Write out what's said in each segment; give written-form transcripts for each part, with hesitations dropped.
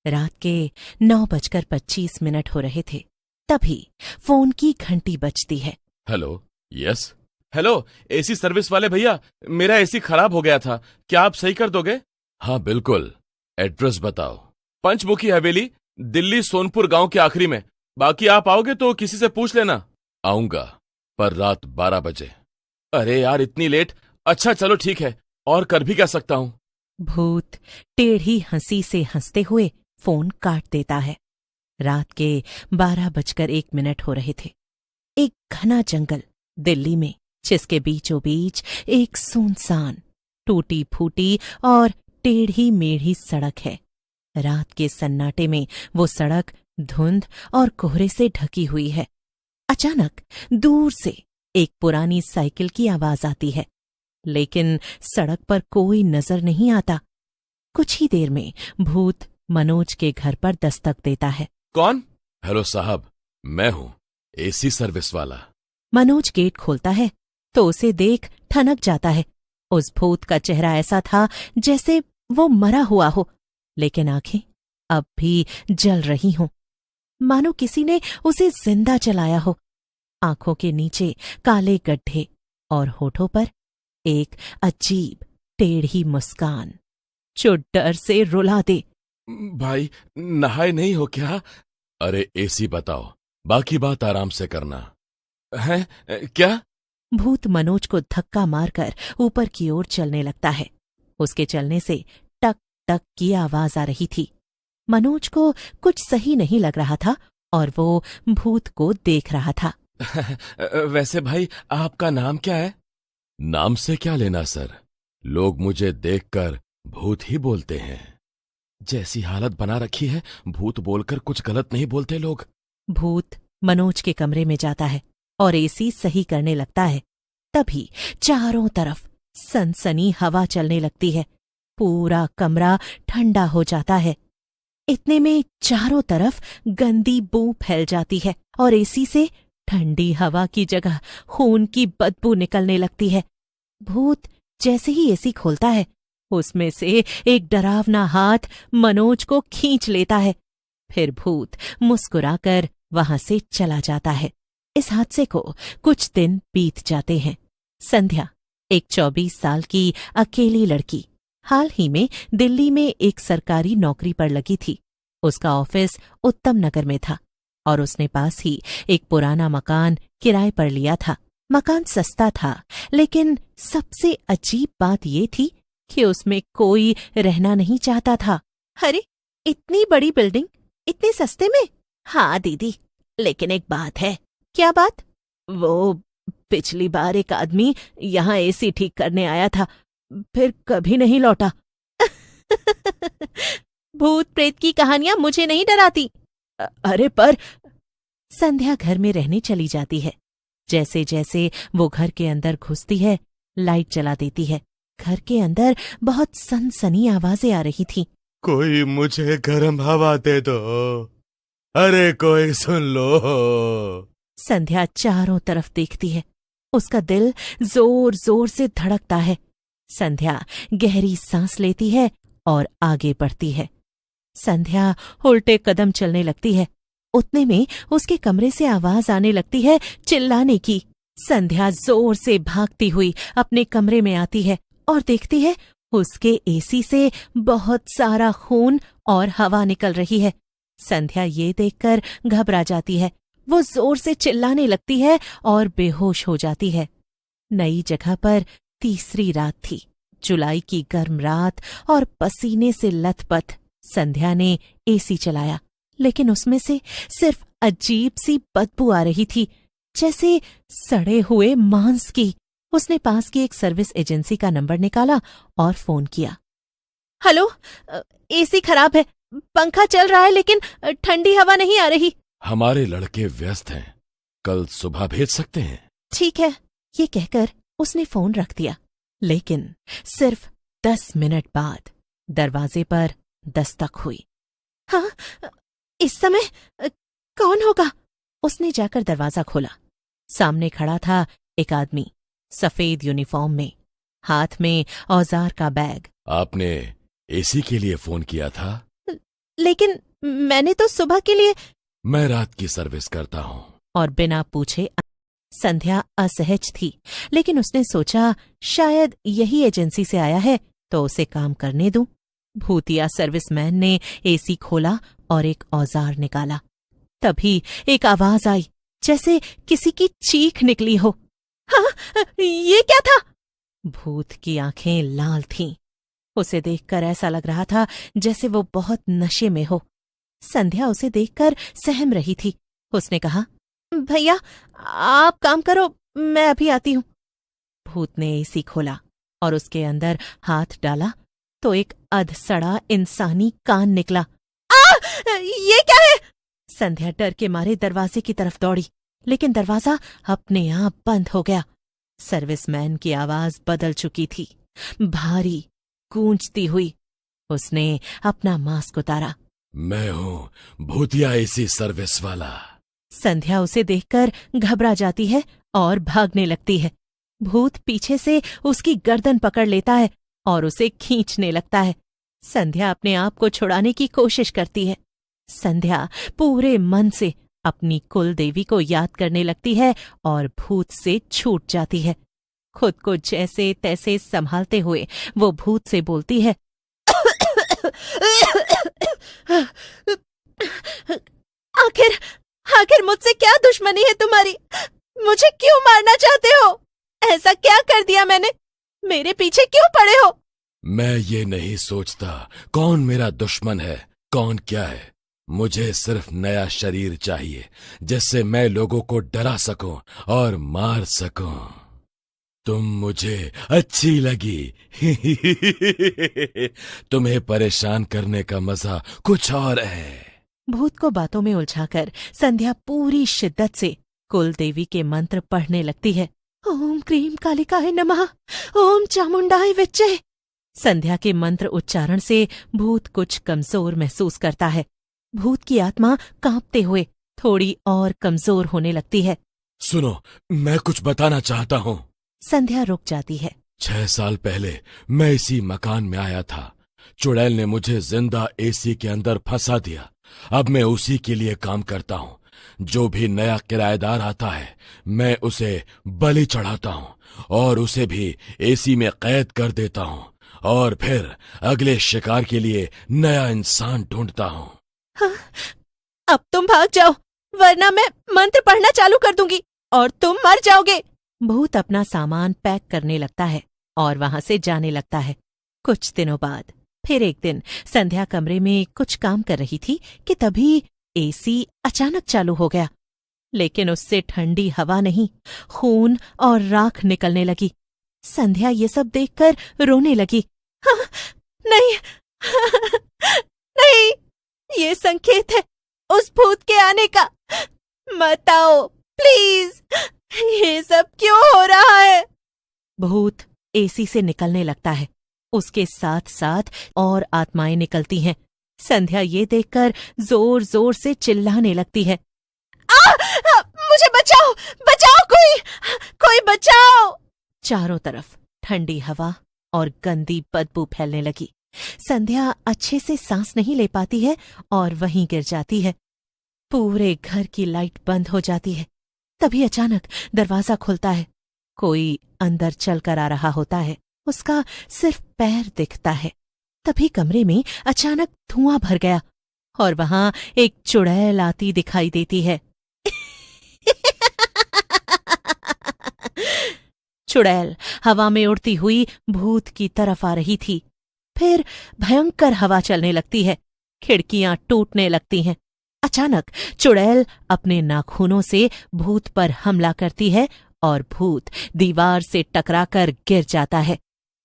रात के 9:25 हो रहे थे। तभी फोन की घंटी बजती है। Hello. Yes. Hello, AC service वाले भैया, मेरा एसी खराब हो गया था, क्या आप सही कर दोगे? हाँ बिल्कुल, एड्रेस बताओ। पंचमुखी हवेली, दिल्ली सोनपुर गांव के आखिरी में। बाकी आप आओगे तो किसी से पूछ लेना। आऊंगा, पर रात 12 बजे। अरे यार, इतनी लेट। अच्छा चलो ठीक है, और कर भी क्या सकता हूं। भूत टेढ़ी हंसी से हंसते हुए फोन काट देता है। रात के 12:01 हो रहे थे। एक घना जंगल दिल्ली में, जिसके बीचों बीच एक सुनसान, टूटी फूटी और टेढ़ी मेढ़ी सड़क है। रात के सन्नाटे में वो सड़क धुंध और कोहरे से ढकी हुई है। अचानक दूर से एक पुरानी साइकिल की आवाज आती है, लेकिन सड़क पर कोई नजर नहीं आता। कुछ ही देर में भूत मनोज के घर पर दस्तक देता है। कौन? हेलो साहब, मैं हूं, एसी सर्विस वाला। मनोज गेट खोलता है तो उसे देख ठनक जाता है। उस भूत का चेहरा ऐसा था जैसे वो मरा हुआ हो, लेकिन आंखें अब भी जल रही हों, मानो किसी ने उसे जिंदा जलाया हो। आंखों के नीचे काले गड्ढे और होठों पर एक अजीब टेढ़ी मुस्कान जो डर से रुला दे। भाई, नहाए नहीं हो क्या? अरे एसी बताओ, बाकी बात आराम से करना है। क्या? भूत मनोज को धक्का मारकर ऊपर की ओर चलने लगता है। उसके चलने से टक टक की आवाज आ रही थी। मनोज को कुछ सही नहीं लग रहा था और वो भूत को देख रहा था। वैसे भाई, आपका नाम क्या है? नाम से क्या लेना सर, लोग मुझे देखकर भूत ही बोलते हैं। जैसी हालत बना रखी है, भूत बोलकर कुछ गलत नहीं बोलते लोग। भूत मनोज के कमरे में जाता है और एसी सही करने लगता है। तभी चारों तरफ सनसनी हवा चलने लगती है। पूरा कमरा ठंडा हो जाता है। इतने में चारों तरफ गंदी बू फैल जाती है और एसी से ठंडी हवा की जगह खून की बदबू निकलने लगती है। भूत जैसे ही एसी खोलता है, उसमें से एक डरावना हाथ मनोज को खींच लेता है। फिर भूत मुस्कुराकर वहां से चला जाता है। इस हादसे को कुछ दिन बीत जाते हैं। संध्या, एक 24 साल की अकेली लड़की, हाल ही में दिल्ली में एक सरकारी नौकरी पर लगी थी। उसका ऑफिस उत्तम नगर में था और उसने पास ही एक पुराना मकान किराए पर लिया था। मकान सस्ता था, लेकिन सबसे अजीब बात ये थी कि उसमें कोई रहना नहीं चाहता था। अरे, इतनी बड़ी बिल्डिंग इतने सस्ते में? हाँ दीदी, लेकिन एक बात है। क्या बात? वो पिछली बार एक आदमी यहाँ एसी ठीक करने आया था, फिर कभी नहीं लौटा। भूत प्रेत की कहानियां मुझे नहीं डराती। अरे पर संध्या घर में रहने चली जाती है। जैसे जैसे वो घर के अंदर घुसती है, लाइट जला देती है। घर के अंदर बहुत सनसनी आवाजें आ रही थी। कोई मुझे गर्म हवा दे दो, अरे कोई सुन लो। संध्या चारों तरफ देखती है। उसका दिल जोर जोर से धड़कता है। संध्या गहरी सांस लेती है और आगे बढ़ती है। संध्या उल्टे कदम चलने लगती है। उतने में उसके कमरे से आवाज आने लगती है चिल्लाने की। संध्या जोर से भागती हुई अपने कमरे में आती है और देखती है उसके एसी से बहुत सारा खून और हवा निकल रही है। संध्या ये देखकर घबरा जाती है। वो जोर से चिल्लाने लगती है और बेहोश हो जाती है। नई जगह पर तीसरी रात थी। जुलाई की गर्म रात और पसीने से लथपथ संध्या ने एसी चलाया, लेकिन उसमें से सिर्फ अजीब सी बदबू आ रही थी, जैसे सड़े हुए मांस की। उसने पास की एक सर्विस एजेंसी का नंबर निकाला और फोन किया। हेलो, एसी खराब है, पंखा चल रहा है लेकिन ठंडी हवा नहीं आ रही। हमारे लड़के व्यस्त हैं, कल सुबह भेज सकते हैं? ठीक है, ये कहकर उसने फोन रख दिया। लेकिन सिर्फ 10 मिनट बाद दरवाजे पर दस्तक हुई। हाँ, इस समय कौन होगा? उसने जाकर दरवाजा खोला। सामने खड़ा था एक आदमी, सफेद यूनिफॉर्म में, हाथ में औजार का बैग। आपने एसी के लिए फोन किया था? लेकिन मैंने तो सुबह के लिए। मैं रात की सर्विस करता हूँ। और बिना पूछे संध्या असहज थी, लेकिन उसने सोचा शायद यही एजेंसी से आया है तो उसे काम करने दूं। भूतिया सर्विसमैन ने एसी खोला और एक औजार निकाला। तभी एक आवाज आई, जैसे किसी की चीख निकली हो। हाँ, ये क्या था? भूत की आंखें लाल थीं। उसे देखकर ऐसा लग रहा था जैसे वो बहुत नशे में हो। संध्या उसे देखकर सहम रही थी। उसने कहा, भैया आप काम करो, मैं अभी आती हूं। भूत ने एसी खोला और उसके अंदर हाथ डाला तो एक अधसड़ा इंसानी कान निकला। ये क्या है? संध्या डर के मारे दरवाजे की तरफ दौड़ी, लेकिन दरवाजा अपने आप बंद हो गया। सर्विसमैन की आवाज बदल चुकी थी, भारी, गूंजती हुई। उसने अपना मास्क उतारा। मैं हूँ भूतिया एसी सर्विस वाला। संध्या उसे देखकर घबरा जाती है और भागने लगती है। भूत पीछे से उसकी गर्दन पकड़ लेता है और उसे खींचने लगता है। संध्या अपने आप को छुड़ाने की कोशिश करती है। संध्या पूरे मन से अपनी कुल देवी को याद करने लगती है और भूत से छूट जाती है। खुद को जैसे तैसे संभालते हुए वो भूत से बोलती है, आखिर मुझसे क्या दुश्मनी है तुम्हारी? मुझे क्यों मारना चाहते हो? ऐसा क्या कर दिया मैंने? मेरे पीछे क्यों पड़े हो? मैं ये नहीं सोचता कौन मेरा दुश्मन है, कौन क्या है। मुझे सिर्फ नया शरीर चाहिए जिससे मैं लोगों को डरा सकूं और मार सकूं। तुम मुझे अच्छी लगी। तुम्हें परेशान करने का मजा कुछ और है। भूत को बातों में उलझाकर संध्या पूरी शिद्दत से कुल देवी के मंत्र पढ़ने लगती है। ओम क्रीम कालिकाय नमः, ओम चामुंडाय विच्चे। संध्या के मंत्र उच्चारण से भूत कुछ कमजोर महसूस करता है। भूत की आत्मा कांपते हुए थोड़ी और कमजोर होने लगती है। सुनो, मैं कुछ बताना चाहता हूँ। संध्या रुक जाती है। 6 साल पहले मैं इसी मकान में आया था। चुड़ैल ने मुझे जिंदा एसी के अंदर फंसा दिया। अब मैं उसी के लिए काम करता हूँ। जो भी नया किराएदार आता है मैं उसे बलि चढ़ाता हूँ और उसे भी एसी में कैद कर देता हूँ और फिर अगले शिकार के लिए नया इंसान ढूंढता हूँ। हाँ, अब तुम भाग जाओ वरना मैं मंत्र पढ़ना चालू कर दूंगी और तुम मर जाओगे। भूत अपना सामान पैक करने लगता है और वहां से जाने लगता है। कुछ दिनों बाद फिर एक दिन संध्या कमरे में कुछ काम कर रही थी कि तभी एसी अचानक चालू हो गया, लेकिन उससे ठंडी हवा नहीं, खून और राख निकलने लगी। संध्या ये सब देखकर रोने लगी। हाँ, नहीं, नहीं, ये संकेत है उस भूत के आने का। मत आओ प्लीज, ये सब क्यों हो रहा है? भूत एसी से निकलने लगता है। उसके साथ साथ और आत्माएं निकलती हैं। संध्या ये देखकर जोर जोर से चिल्लाने लगती है। मुझे बचाओ, बचाओ, कोई बचाओ। चारों तरफ ठंडी हवा और गंदी बदबू फैलने लगी। संध्या अच्छे से सांस नहीं ले पाती है और वहीं गिर जाती है। पूरे घर की लाइट बंद हो जाती है। तभी अचानक दरवाजा खुलता है। कोई अंदर चलकर आ रहा होता है। उसका सिर्फ पैर दिखता है। तभी कमरे में अचानक धुआं भर गया और वहां एक चुड़ैल आती दिखाई देती है। चुड़ैल हवा में उड़ती हुई भूत की तरफ आ रही थी। फिर भयंकर हवा चलने लगती है। खिड़कियां टूटने लगती हैं। अचानक चुड़ैल अपने नाखूनों से भूत पर हमला करती है और भूत दीवार से टकराकर गिर जाता है।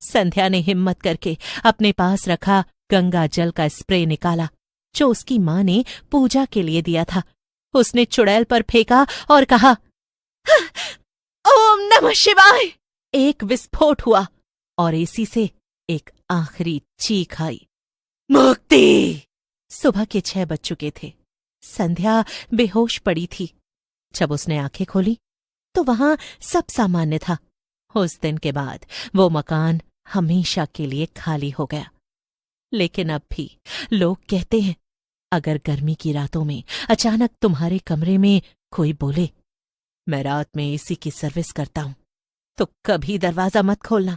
संध्या ने हिम्मत करके अपने पास रखा गंगा जल का स्प्रे निकाला जो उसकी माँ ने पूजा के लिए दिया था। उसने चुड़ैल पर फेंका और कहा, ओम नमः शिवाय। एक विस्फोट हुआ और एसी से एक आखिरी चीख आई, मुक्ति। सुबह के 6 बज चुके थे। संध्या बेहोश पड़ी थी। जब उसने आंखें खोली तो वहां सब सामान्य था। उस दिन के बाद वो मकान हमेशा के लिए खाली हो गया। लेकिन अब भी लोग कहते हैं अगर गर्मी की रातों में अचानक तुम्हारे कमरे में कोई बोले, मैं रात में एसी की सर्विस करता हूं, तो कभी दरवाजा मत खोलना।